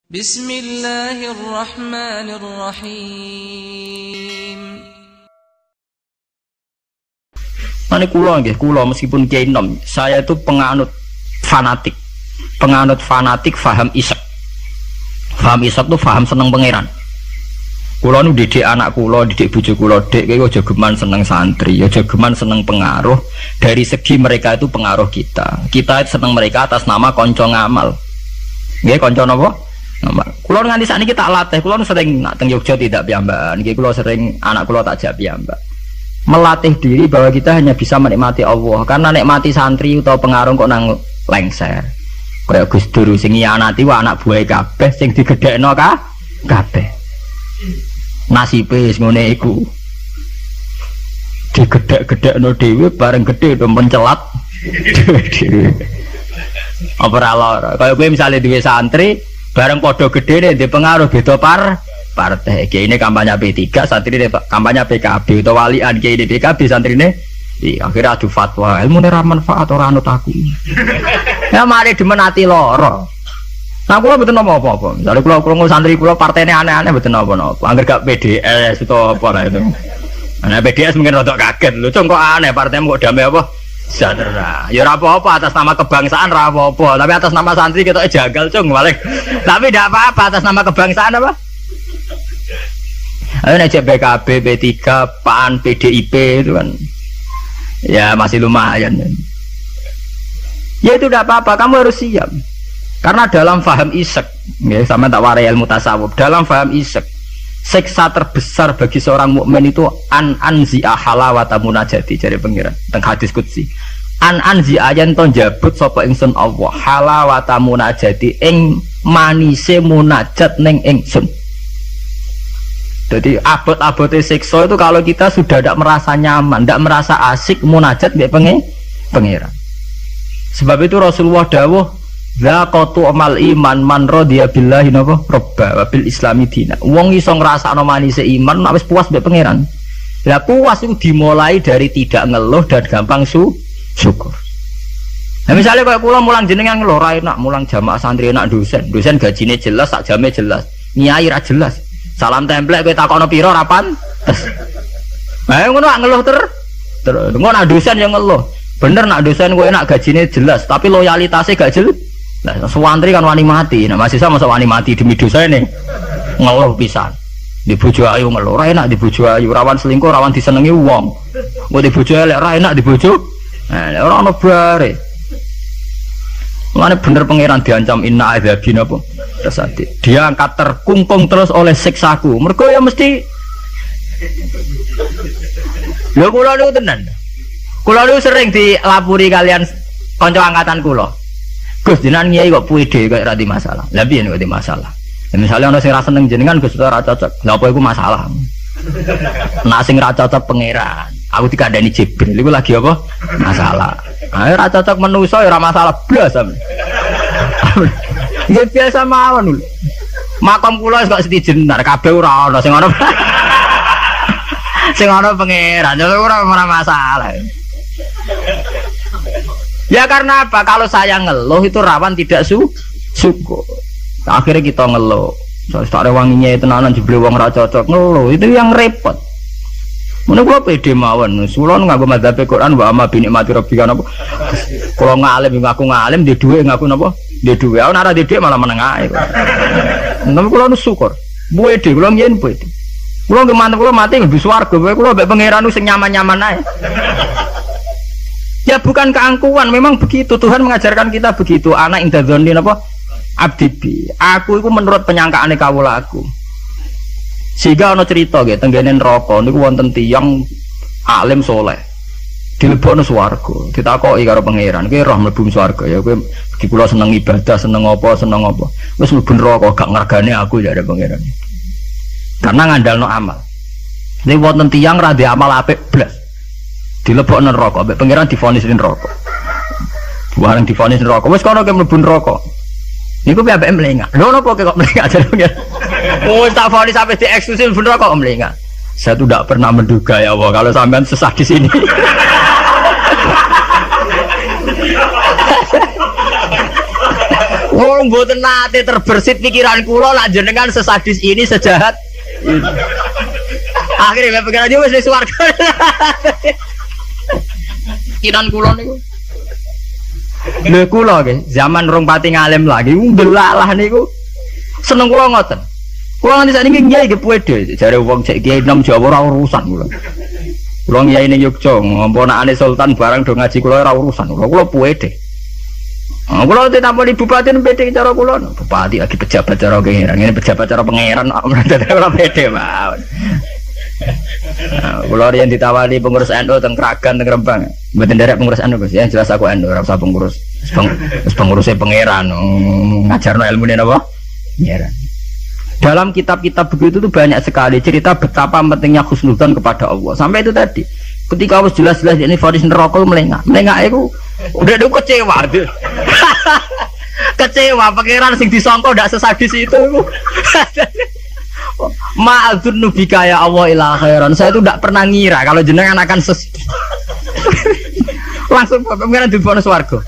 Bismillahirrahmanirrahim. Ini kula meskipun kiai nom, saya itu penganut fanatik faham isak. Faham isak itu faham seneng pangeran. Kula nu didik anak kula, didik bojo kula, dek kowe aja geman seneng santri, aja geman seneng pengaruh. Dari segi mereka itu pengaruh kita. Kita seneng mereka atas nama kanca ngamal. Nggih, kanca napa? Ngamal. Kula nganti sakniki tak latih, kula sering nak teng Yogya tidak piyambakan. Nggih kula sering anak kula tak jak piyambak. Melatih diri bahwa kita hanya bisa menikmati Allah, karena nikmati santri atau pengaruh kok nang lengser. Kaya Gus Dur sing nyianati wa anak buahe kabeh sing digedhekno kabeh. Nasibe wis ngene iku. Digedhek-gedhekno dhewe bareng gedhe do mencelat dhewe. Apa ora lara. Kaya kowe misale duwe santri bareng padha gedhe ndek pengaruh beda partai. Kiai ini kampanye P3, santri ini kampanye PKB atau walian. Kiai ini PKB, santri ini akhirnya adu fatwa ilmu ini manfaat orang anut aku. Ya mari dimenati loro. Nah kalau betul apa-apa. Misalnya kalau santri kalau partainya aneh-aneh betul apa-apa. Angger gak PDS atau apa lah itu. Nah PDS mungkin rodok kaget. Lu kok aneh partainya kok damai apa? Sejahtera. Ya apa-apa atas nama kebangsaan apa-apa. Tapi atas nama santri kita jagal cung balik. Tapi tidak apa-apa atas nama kebangsaan apa? Ayo ngajak PKB, P3, PAN, PDIP itu kan ya masih lumayan. Ya itu tidak apa-apa, kamu harus siap. Karena dalam faham isak, ya sama tak warai ilmu tasawuf. Dalam faham isak, siksa terbesar bagi seorang mukmin itu anzi'a halawata munajati dari pengiran teng hadis qudsi. Anzi'a yen to njabut sapa ingsun Allah halawata munajati ing manise munajat ning ingsun. Jadi abot-abote siksa itu kalau kita sudah tidak merasa nyaman, tidak merasa asik munajat mbek pengiran. Sebab itu Rasulullah dawuh zaqatu amal iman man radiya billahi napa robba wa bil islami dina. Wong iso ngrasakno manise iman nek wis puas mbek pangeran. Lah puas itu dimulai dari tidak ngeluh dan gampang syukur. Nah misalnya kayak kula mulang jenengan ngeluh ra enak, mulang jamaah santri enak dosen gajine jelas, sak jame jelas. Nyai ra jelas. Salam templek kowe takono pira ra pantes. Lah ngono ngeluh terus ngono nak dosen yang ngeluh. Bener nak dosen kowe enak gajine jelas, tapi loyalitasnya gak jelas. Lah santri kan wani mati. Nah mahasiswa masa wani mati demi dosane. Ngeluh pisan. Di bojo ayu ngeluh, ra enak di bojo ayu, rawan selingkuh, rawan disenengi wong. Kok di bojo elek ra enak di bojo. Nah, ora ono bare. Mulane bener pangeran diancam inna adzabina apa? Tersati. Dia angkat terkungkung terus oleh siksaku. Mergo ya mesti lho kula niku tenan. Kula niku sering dilapuri kalian kanca angkatan kula. Gus jenengan nyai kok puide kok ora di masalah. Lah piye nek di masalah? Ya misalnya ana sing ra seneng jenengan Gus ora cocok. Lha apa iku masalah? Nek sing ra cocok pangeran. Aku dikandani Jibril iku lagi apa? Masalah. Ayo ra cocok manusa ya ora masalah blas sampe. Ya biasa mawon lho. Makam kula kok setijenar kabeh ora ana sing ana. Sing ana pangeran ora masalah. Ya karena apa? Kalau saya ngeluh itu rawan tidak syukur. Akhirnya kita ngeluh. Soale tak rewanginya tenanan jebule wong ora cocok ngeluh. Itu yang repot. Mun kula pede mawon, kula nganggo madzhab Quran wa amma bi nikmati rabbika napa. Kula ngalim ngaku ngalim di dhuwit ngaku napa? Di dhuwit. Ana ora di dhuwit malah meneng ae. Nang kula nu syukur. Pede kula yen pede. Kula nggih mantep kula mati mlebu swarga, kula mbek pangeran sing nyaman-nyaman ae. Ya bukan keangkuhan, memang begitu. Tuhan mengajarkan kita begitu. Anak indadzoni napa? Abdibi. Aku itu menurut penyangkaane kawula aku. Sehingga ana cerita nggih tenggene neraka niku wonten tiyang alim saleh. Dilebokno swarga. Ditakoki karo pangeran, "Kowe roh mlebu swarga ya kowe iki kula seneng ibadah, seneng apa? Wis mlebu neraka gak ngargane aku ya ada pangeran." Karena ngandalno amal. Nek wonten tiyang ra ndek amal apik blas. Dilebokno neraka, mbek pangeran divonis neraka. Bareng divonis neraka, wis kono ke mlebu neraka. Niku piye ambek mlengak. Lho napa kok mlengak jenenge? Oh, tak vonis sampai di eksklusif bener kok mlengak. Saya tuh tidak pernah menduga ya Allah kalau sampean sesat di sini. Oh, mboten nate terbersit pikiran kula nak jenengan sesadis ini sejahat ini. Akhirnya pikiran dia wis swarga. Pikiran kula niku. Lho kula nggih, zaman rong pati ngalim lagi ndelalah niku. Seneng kula ngoten. Kula nganti sakniki kiai nggih pede, jare wong cek kiai nom Jawa ora urusan kula. Kula kiai ning Yogya, ngomponakane sultan barang do ngaji kula ora urusan. Kula pede. Kula ditampani bupati pede cara kula. Bupati lagi pejabat cara pangeran, ngene pejabat cara pangeran ora pede mawon. Kula riyen ditawani pengurus NU teng Kragan teng Rembang. Mboten nderek pengurus NU Gus, ya jelas aku NU ora usah pengurus. Pengurusnya pangeran ngajarno ilmune napa? Pangeran. Dalam kitab-kitab begitu tuh banyak sekali cerita betapa pentingnya husnudzon kepada Allah. Sampai itu tadi, ketika harus jelas-jelas ini vonis neraka melengak itu udah kecewa. Kecewa pangeran sing disangka ndak sesadis itu. Ma'adzun nubika ya Allah ila khairan. Saya itu ndak pernah ngira kalau jenengan akan langsung pangeran dibono swarga.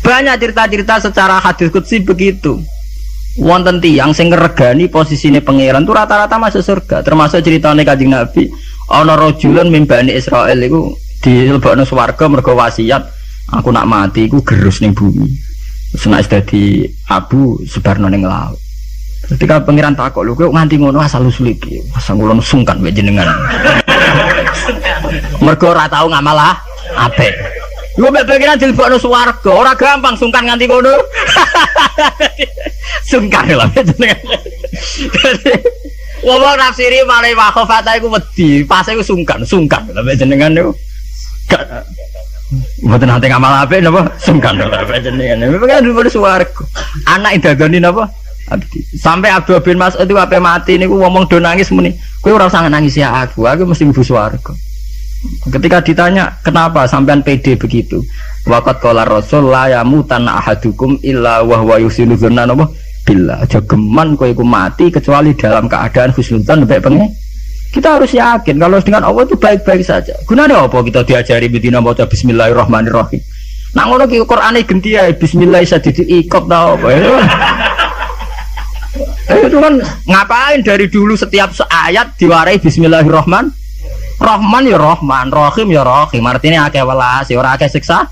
Banyak cerita-cerita secara hadis qudsi begitu. Wonten tiyang sing ngregani posisine pangeran tuh rata-rata masuk surga, termasuk ceritane Kanjeng Nabi ana rajulun min Bani Israil iku dilebokno swarga mergo wasiat aku nak mati iku gerus ning bumi. Terus nek dadi abu sebarno ning laut. Ketika pangeran takok lho kowe nganti ngono asal usul iki, asal kula sungkan wae jenengan. Mergo ora tau ngamal apik. Lu pikiran dilebokno swarga, ora gampang sungkan nganti ngono. Sungkan lho jenengan. Wong nafsiri male wakhofata iku wedi, pas iku sungkan lho jenengan niku. Mboten nate ngamal apik napa? Sungkan lho jenengan. Pikiran dilebokno swarga. Anak idagani napa? Sampai Abdul bin Mas'ud itu ape mati niku ngomong do nangis muni. Kowe ora usah nangis ya aku mesti mlebu swarga. Ketika ditanya kenapa sampean pede begitu, waqat qala rasul la yamutan ahadukum illa wa huwa yusinu dzanna napa billah, aja geman kowe iku mati kecuali dalam keadaan husnudzan baik pengen. Kita harus yakin kalau dengan Allah itu baik-baik saja. Gunane apa kita diajari bedina maca bismillahirrahmanirrahim. Nak ngono ki Qur'ane genti ae bismillah sadidil iqab ta apa. Itu kan ngapain dari dulu setiap ayat diwarai bismillahirrahmanirrahim. Rahman ya Rahman, Rahim ya Rahim. Artinya akeh welas, ora akeh siksa.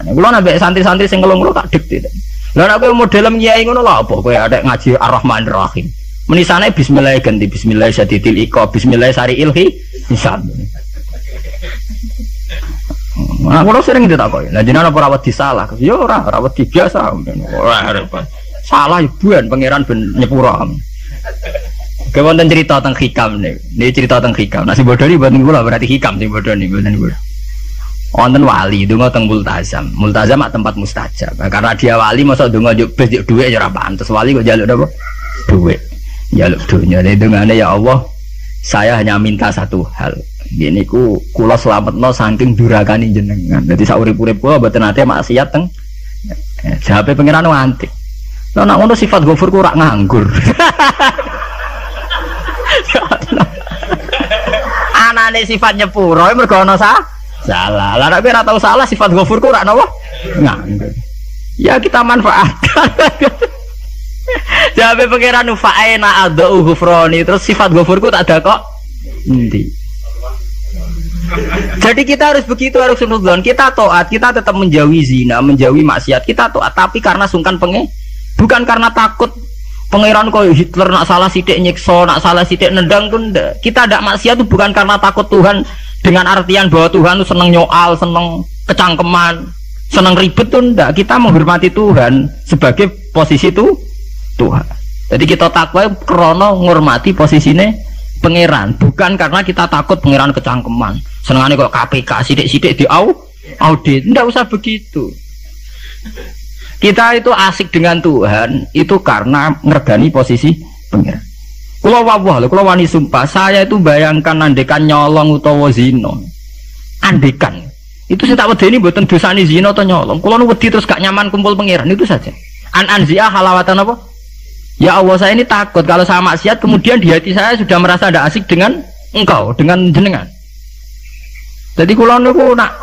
Kula nambah santri-santri sing ngelung-ngelung tak dikte. Lah nek kowe model kiai ngono lho apa kowe ada ngaji Ar-Rahman Ar-Rahim. Menisane bismillah ganti bismillah sadidil iqab, bismillah sariil hisab. Nah, kula sering ditakoki. Lah jenengan apa rawat disalah? Ya ora wedi biasa. Ora repot. Salah ibuan pangeran ben nyepura. Kewonten cerita tentang hikam nih. Ini cerita tentang hikam. Nasi bodoh ini buat nggula berarti hikam sih bodoh nih buatan gue. Wonten wali dungo teng multazam. Multazam mak tempat mustajab. Karena dia wali masa dungo besok duit aja rapaan. Terus wali kok jaluk apa? Duit. Jaluk duitnya. Jadi dengannya ya Allah, saya hanya minta satu hal. Gini ku kula selametno saking durakani jenengan. Jadi saurip-urip kula mboten nate maksiat teng. Jawabe pangeran nganti. Lah nek ngono sifat ghafur ku ora nganggur. Anane sifat nyepuro mergo ana salah. Lah nek ora tau salah sifat ghafur ku ora napa? Nganggur. Ya kita manfaatkan. Jawabe pangeran fa'ina adzau ghufrani terus sifat ghafur ku tak ada kok. Endi? Jadi kita harus begitu, harus husnudzon. Kita taat, kita tetap menjauhi zina, menjauhi maksiat. Kita taat tapi karena sungkan bukan karena takut pangeran kok Hitler nak salah sidik nyiksa, nak salah sidik nendang pun kita tidak maksiat itu bukan karena takut Tuhan dengan artian bahwa Tuhan itu seneng nyoal, seneng kecangkeman, seneng ribet tuh ndak. Kita menghormati Tuhan sebagai posisi itu Tuhan. Jadi kita takwa krono menghormati posisinya pangeran, bukan karena kita takut pangeran kecangkeman. Senengane kok KPK sidik-sidik di audit, ndak usah begitu. Kita itu asik dengan Tuhan itu karena ngergani posisi pangeran. Kula wawah lho, kula wani sumpah, saya itu bayangkan andekan nyolong utawa zina. Andekan. Itu saya tak wedeni mboten dosane zina atau nyolong. Kula nu wedi terus gak nyaman kumpul pangeran itu saja. Anzia halawatan apa? Ya Allah, saya ini takut kalau saya maksiat kemudian di hati saya sudah merasa tidak asik dengan engkau, dengan jenengan. Jadi kula niku nak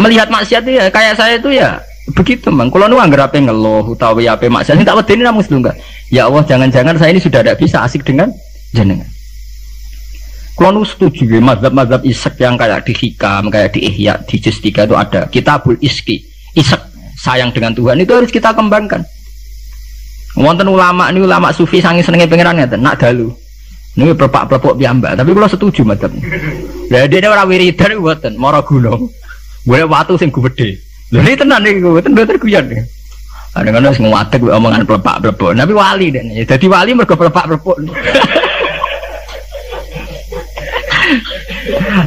melihat maksiat ya kayak saya itu ya Begitu mang. Kalau nu anggere ape ngeluh utawi ape maksiat tak wedeni namung sedungga. Ya Allah, jangan-jangan saya ini sudah tidak bisa asik dengan jenengan. Kalau nu setuju ya mazhab-mazhab isek yang kayak di Hikam, kayak di Ihya, di Juz 3 itu ada Kitabul Iski. Isek sayang dengan Tuhan itu harus kita kembangkan. Wonten ulama ini ulama sufi sangi senenge pangeran ngeten, nak dalu. Ini perpak-perpok piyambak, tapi kalau setuju mazhab. Lah dene ora wiridan mboten, mara gunung. Boleh watu sing gede. Lha iki tenan iki mboten guyon. Kadang-kadang wis nguwatek omongan plepak-plepok. Tapi wali dene. Dadi wali mergo plepak-plepok.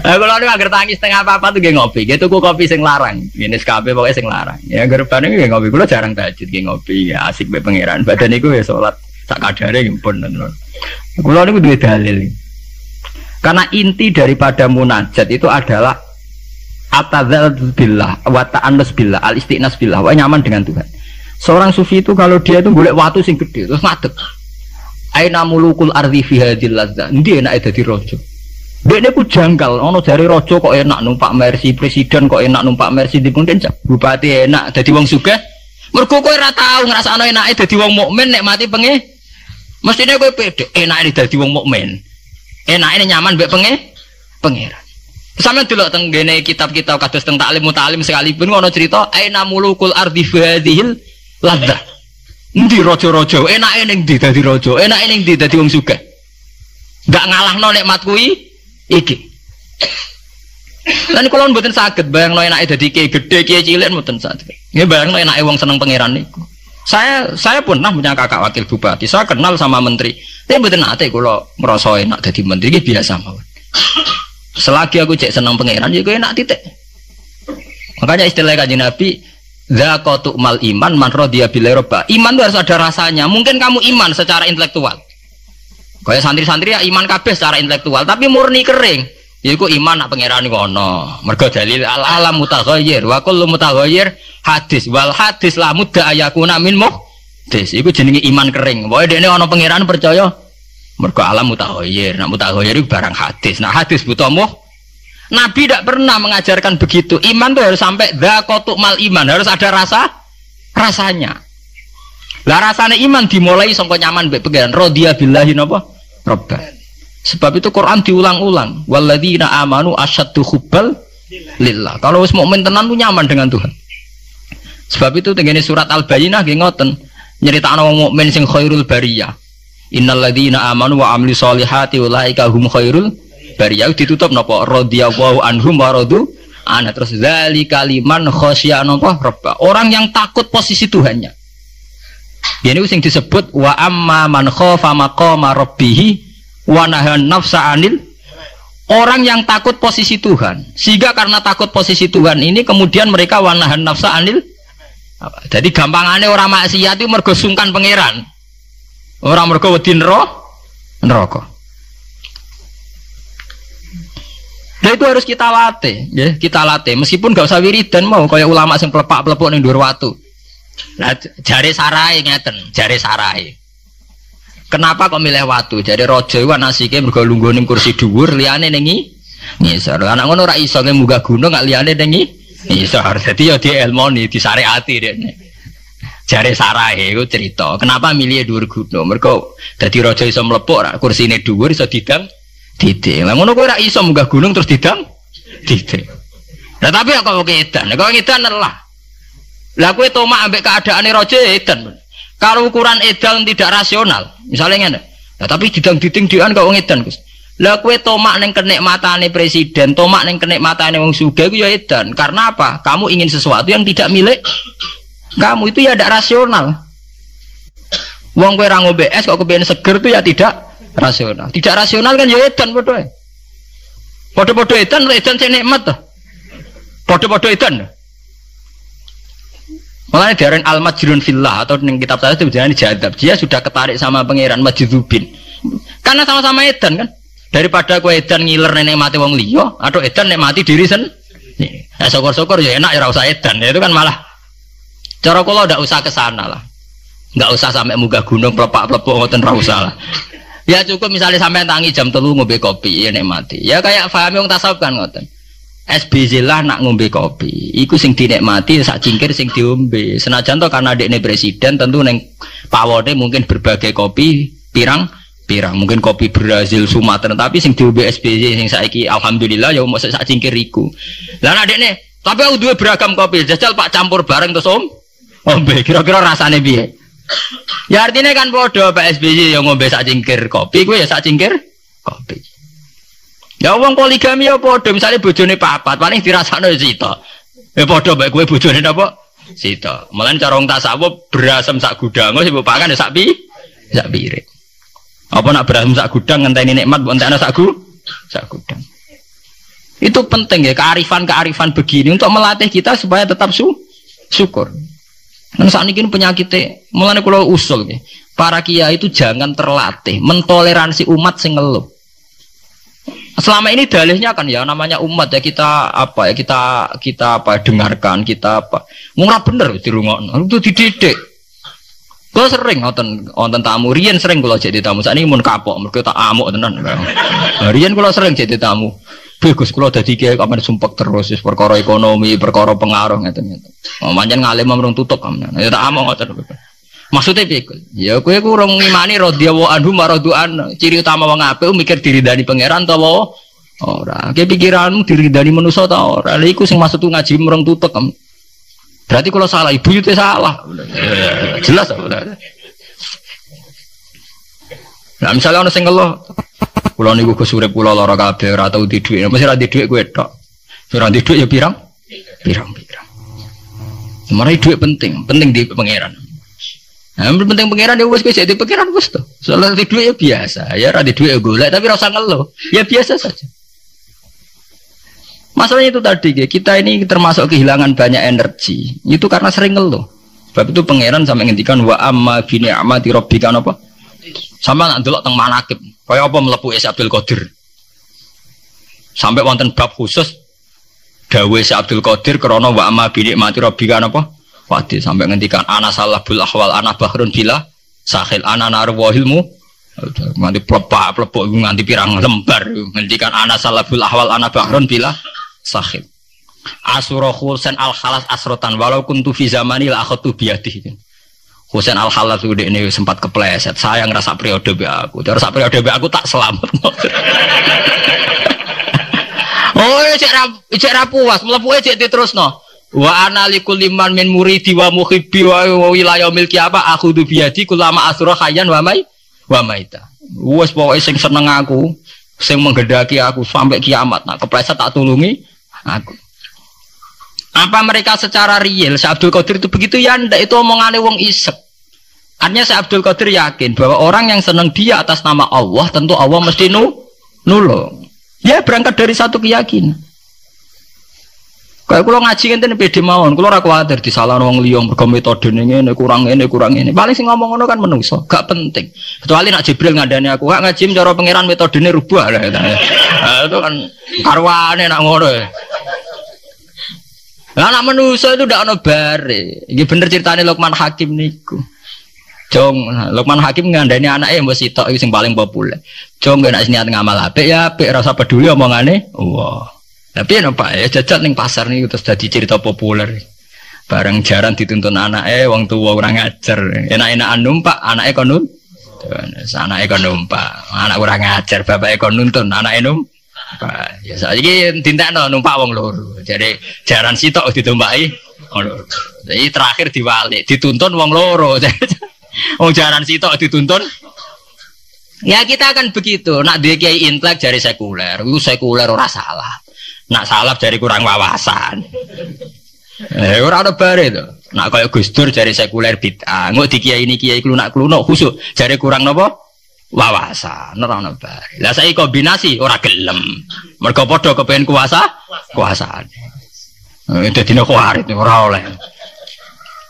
Kalau ini agar tangis setengah apa tuh gak ngopi, gitu tuku kopi sing larang, ini SKP pokoknya sing larang. Ya gerban ini gak ngopi, kalau jarang tahajud gak ngopi, ya asik be pangeran. Badan itu ya sholat sak kadare gimpun. Kalau ini duwe dalil. Karena inti daripada munajat itu adalah atadzal billah, wa ta'annus billah, al-istiqnas billah, wa nyaman dengan Tuhan. Seorang sufi itu kalau dia itu golek watu sing gede terus ngadeg. Aina mulukul ardi fi hadhil ladzah. Ndi enake dadi raja. Dekne ku janggal, ana jare raja kok enak numpak Mercy, presiden kok enak numpak Mercy dipun kencak. Bupati enak dadi wong sugih. Mergo kowe ora tau ngrasakno enake dadi wong mukmin nek mati penge. Mestine kowe pede enake dadi wong mukmin. Enake nyaman mbek pangeran. Sampeyan delok teng ngene kitab-kitab kados teng taklim mutalim sekalipun ana cerita aina mulukul ardi hadhil ladzah. Endi raja-raja enake ning ndi dadi raja, enake ning ndi dadi wong sugih. Ndak ngalahno nikmat kuwi iki. Lan kula mboten saged bayangno enake dadi kiai gedhe, kiai cilik mboten saged. Nggih bayangno enake wong seneng pangeran niku. Saya pernah punya kakak wakil bupati, saya kenal sama menteri. Tapi mboten nate kula ngrasa enak dadi menteri iki biasa mawon. Selagi aku cek senang pangeran, ya gue enak titik. Makanya istilah Kanjeng Nabi, zaqatu mal iman man radiya billahi robba. Iman itu harus ada rasanya. Mungkin kamu iman secara intelektual. Kayak santri-santri ya iman kabeh secara intelektual, tapi murni kering. Ya iku iman nak pangeran iku ana. Mergo dalil al-alam mutaghayyir wa kullu mutaghayyir hadis wal hadis la mudda ayakuna min muhdis. Iku jenenge iman kering. Pokoke dene ana pangeran percaya mergo alam mutaghayyir. Nah mutaghayyir itu barang hadis. Nah hadis butuh Nabi tidak pernah mengajarkan begitu. Iman itu harus sampai dzaqatu mal iman, harus ada rasanya. Lah rasane iman dimulai sangka nyaman mbek pangeran. Radiya billahi napa? Robba. Sebab itu Quran diulang-ulang. Walladzina amanu asyaddu hubbal lillah. Kalau wis mukmin tenan ku nyaman dengan Tuhan. Sebab itu tengene surat Al-Bayyinah nggih ngoten, nyeritakno wong mukmin sing khairul bariyah. Innalladzina amanu wa amilus solihati ulaika hum khairul bariyah. Ditutup napa? Radhiyallahu anhum wa radu an. Terus zalika liman khasya napa? Rabb. Orang yang takut posisi Tuhannya. Ini sing disebut wa amma man khafa maqama rabbih wa nahan nafsa anil. Orang yang takut posisi Tuhan. Sehingga karena takut posisi Tuhan ini kemudian mereka wa nahan nafsa anil. Jadi gampangane orang maksiat itu mergo sungkan pangeran. Orang mergo wedi neraka. Nah itu harus kita latih, ya kita latih. Meskipun gak usah wiridan mau, kayak ulama sing pelepak-pelepok ning dhuwur watu. Nah jare sarai ngeten, jare sarai. Kenapa kok milih watu? Jare raja iku anasike mergo lungguh ning kursi dhuwur, liyane ning ngisor. Anak ngono ora iso munggah gunung gak liyane ning ngisor. Dadi ya dielmoni, disyariati dekne. Jare sarai iku cerita. Kenapa milih dhuwur gunung? Mergo dadi raja iso mlepuk, kursine dhuwur iso didang titik. Lah ngono kowe ora iso munggah gunung terus didang titik. Lah tapi kok edan. Kok edan lah. Lah kowe tomak ambek keadaane raja edan. Kalau ukuran edan tidak rasional, misalnya ngene. Lah tapi didang diting-dian kok edan, Gus. Lah kowe tomak ning kenikmatane presiden, tomak ning kenikmatane wong sugih ku ya edan. Karena apa? Kamu ingin sesuatu yang tidak milik kamu, itu ya tidak rasional. Wong kowe ra ngombe es kok kepengin seger itu ya tidak rasional. Tidak rasional kan ya edan padha. Padha-padha edan sing nikmat to. Padha-padha edan. Makanya diarani al-majrun fillah atau ning kitab saya itu berjalan jadab. Dia sudah ketarik sama pangeran majdzubin. Karena sama-sama edan kan. Daripada kowe edan ngiler nek mati wong liya atau edan nek mati diri sendiri. Ya syukur-syukur ya enak ya ora usah edan. Ya, itu kan malah cara kula ndak usah kesana lah. Ndak usah sampai munggah gunung pelepak-plepok ngoten ra usah lah. Ya cukup misalnya sampai tangi jam 3 ngombe kopi ya nek mati. Ya kayak pahami wong tasawuf kan ngoten. SBZ lah nak ngombe kopi. Iku sing dinikmati sak cingkir sing diombe. Senajan to karena dekne presiden tentu neng pawone mungkin berbagai kopi pirang mungkin kopi Brazil Sumatera tapi sing diombe SBZ sing saiki alhamdulillah ya mosok sak cingkir iku. Lah nek dekne tapi aku duwe beragam kopi jajal Pak campur bareng terus ombe kira-kira rasane piye? Ya artinya kan padha Pak SBY yang ngombe sak cingkir kopi kuwi ya sak cingkir kopi. Ya wong poligami ya padha misale bojone papat paling dirasakno ya sita. Ya padha bae kowe bojone napa? Sita. Mulane cara wong tasawuf berasem sak gudang sing mbok pangan ya sak piring. Apa nak berasem sak gudang ngenteni nikmat mbok entekno sak gudang. Itu penting ya kearifan begini untuk melatih kita supaya tetap syukur. Dan saat ini penyakitnya, mulanya kalau usul ya, para kiai itu jangan terlatih mentoleransi umat sing ngeluh. Selama ini dalihnya kan ya namanya umat ya kita dengarkan kita murah bener dirungokno itu dididik. Kalau sering nonton tamu, Rian sering kalau jadi tamu. Saat ini mun kapok, mereka tak amuk tenan. Rian kalau sering jadi tamu. Bagus kalau dadi kiai kok sumpek terus perkara ekonomi, perkara pengaruh ngeten. Pancen ngalim merung tutup kamen. Ya tak among ngoten. Maksudnya piye? Ya kowe ku urung ngimani radhiyallahu anhu maradu'an. Ciri utama wong apik mikir diridani pangeran ta ora. Ki pikiranmu diridani manusa ta ora. Lha iku sing maksudku ngaji merung tutup kamen. Berarti kalau salah ibu itu salah. Jelas apa? Nah misalnya orang sing ngeluh kula niku Gus urip kula lara kabeh ora tau di dhuwit. Mesti ra di dhuwit kowe tok. Ora di dhuwit ya pirang. Sebenarnya dhuwit penting di pangeran. Nah, penting pangeran ya wis di pangeran wis to. Soal di dhuwit ya biasa. Ya ra di dhuwit ya golek tapi ora usah ngeluh. Ya biasa saja. Masalahnya itu tadi kita ini termasuk kehilangan banyak energi. Itu karena sering ngeluh. Sebab itu pangeran sampai ngendikan wa amma bi ni'mati rabbika apa? Sama nak delok teng manakib. Kaya apa mlebu Abdul Qadir. Sampai wonten bab khusus dawuh Abdul Qadir krana wa amma bi nikmati rabbika napa? Wadi sampai ngendikan ana salahul ahwal ana bahrun bila sahil ana narwahilmu. Nganti plebak nganti pirang lembar ngendikan ana salahul ahwal ana bahrun bila sahil. Asura khulsan al khalas asrotan walau kuntu fi zamani la akhatu biyadihi. Husain Al-Halal itu ini sempat kepleset. Saya ngerasa periode be aku. Terus periode be aku tak selamat. Oh, cek ra puas, mlebu cek diterusno. Wa ana likulli man min muridi wa muhibbi wa wilayah milki apa aku du biadi kulama asra khayyan wa maita. Wes pokoke sing seneng aku, sing menggedaki aku sampai kiamat. Nah, kepleset tak tulungi aku. Apa mereka secara real Syekh Abdul Qadir itu begitu ya ndak itu omongane wong isek. Artinya Syekh Abdul Qadir yakin bahwa orang yang senang dia atas nama Allah tentu Allah mesti nulung. Ya berangkat dari satu keyakinan. Kayak kula ngaji ngenten pede mawon, kula ora kuwatir disalahno wong liya mergo metode ngene kurang ngene. Paling sing ngomong ngono kan menungso, gak penting. Kecuali nak Jibril ngandani aku, gak ngaji cara pangeran metodene rubah lah. Itu kan karwane nak ngono. Lah anak manusia itu ndak ono bare. Iki bener ceritane Luqman Hakim niku. Jong, Luqman Hakim ngandani anake mbok sitok iki sing paling populer. Jong nek niat ngamal apik ya apik rasa peduli omongane. Wah. Tapi nek Pak ya jajal ning pasar niku terus dadi cerita populer. Bareng jaran dituntun anake wong tuwa ora ngajar. Enak-enakan numpak anake kon nuntun. Anake kon numpak. Anak ora ngajar, bapake kon nuntun, anake numpak. Ya saiki dintekno numpak wong loro. Jadi jaran sitok ditumpaki wong loro. Jadi terakhir diwalik, dituntun wong loro. Wong jaran sitok dituntun. Ya kita akan begitu. Nak duwe kiai intelek jari sekuler. Iku sekuler ora salah. Nak salah jari kurang wawasan. Ora ada bare to. Nak kaya Gus Dur jari sekuler bid'ah. Engko di kiai ini kiai klunak-klunuk khusuk jari kurang napa? Wawasan, ora ono bare. Lah saiki kombinasi ora gelem. Mergo padha kepengin kuasaan. Dadi nek kuarit ora oleh.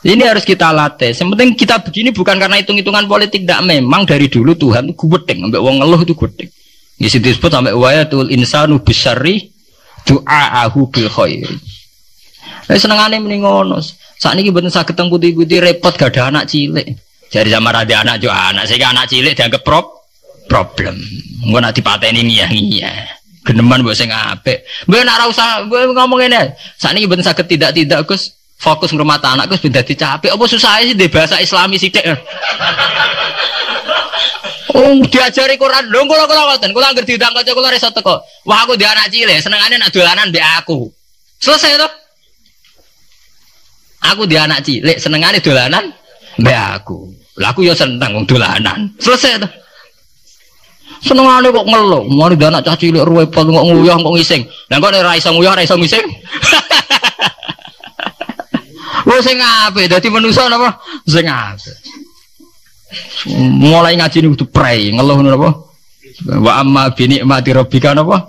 Ini harus kita latih. Yang penting kita begini bukan karena hitung-hitungan politik, tidak. Memang dari dulu Tuhan itu gudeng, sampai wong ngeluh itu gudeng. Di situ disebut sampai wayatul insanu bisyarri du'aahu bil khairi. Senengane muni ngono. Sakniki mboten saged teng putih-putih repot gak ada anak cilik. Jadi sama ada anak jo anak, sehingga anak cilik dianggap problem. Engko nak dipateni ngiyah-ngiyah. Geneman mbok sing apik. Mbok nek ora usah ngomong ngene. Sakniki mboten saged tidak Gus. Fokus ngrumah anak Gus ben dadi capek. Apa susahe sih di bahasa Islami sithik. Diajari Quran. Lho kula ngoten. Kula anggere diundang kanca kula iso teko. Wah aku di anak cilik, senengane nak dolanan mbek aku. Selesai to. Aku di anak cilik, senengane dolanan mbek aku. Lah aku ya seneng wong dolanan. Selesai to. Senengane kok ngeluh. Mari di anak cah cilik repot kok nguyah kok ngising. Lah kok nek ora iso nguyah, ora iso ngising. Wong sing apik dadi manusa napa? Sing apik. Mulai ngaji ini kudu prei ngeluh napa wa amma bi nikmati rabbika napa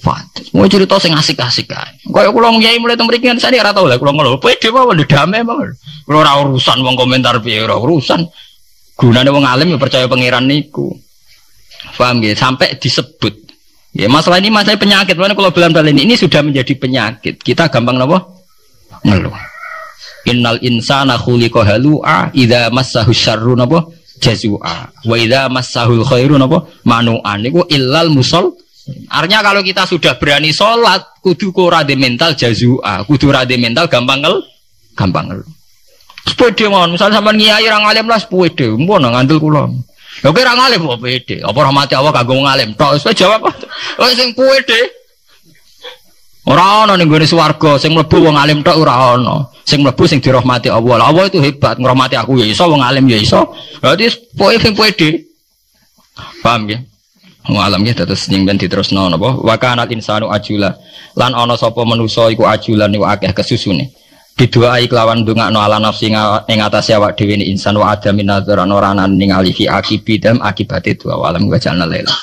fat mau cerita sing asik-asik kae kaya kula ngyai mulai teng mriki sane ora tau lha kula ngeluh pede mawon damai mawon kula ora urusan wong komentar piye ora urusan gunane wong alim ya percaya pangeran niku paham nggih sampai disebut ya masalah ini masalah penyakit mana kalau belan-belan ini sudah menjadi penyakit kita gampang napa ngeluh innal insana khuliqa halu'a idza massahu syarru napa jazua wa idza massahul khairu napa manu'an niku illal musol. Artinya kalau kita sudah berani sholat kudu ora de mental jazua, kudu ora de mental gampang ngel. Sepede mawon misal sampean ngiyai ra ngalim lah sepede mpun ngandel kula. Lha kok ra ngalim kok pede. Apa rahmati Allah kanggo ngalim tok wis jawab. Wis sing pede. Ora ana ning gone swarga sing mlebu wong alim tok ora ana. Sing mlebu sing dirahmati Allah. Lah Allah itu hebat, ngrahmati aku ya iso, wong alim ya iso. Berarti pokoke sing pede. Paham nggih? Wong alim nggih terus ning ben diterusno napa? Wa kana insanu ajula. Lan ana sapa manusa iku ajulan niku akeh kesusune. Bidoai kelawan ndongakno ala nafsi ing atase awak dhewe insan wa adamin nadzar ana ora ningali fi akibidam akibate dua alam wa jalna laila.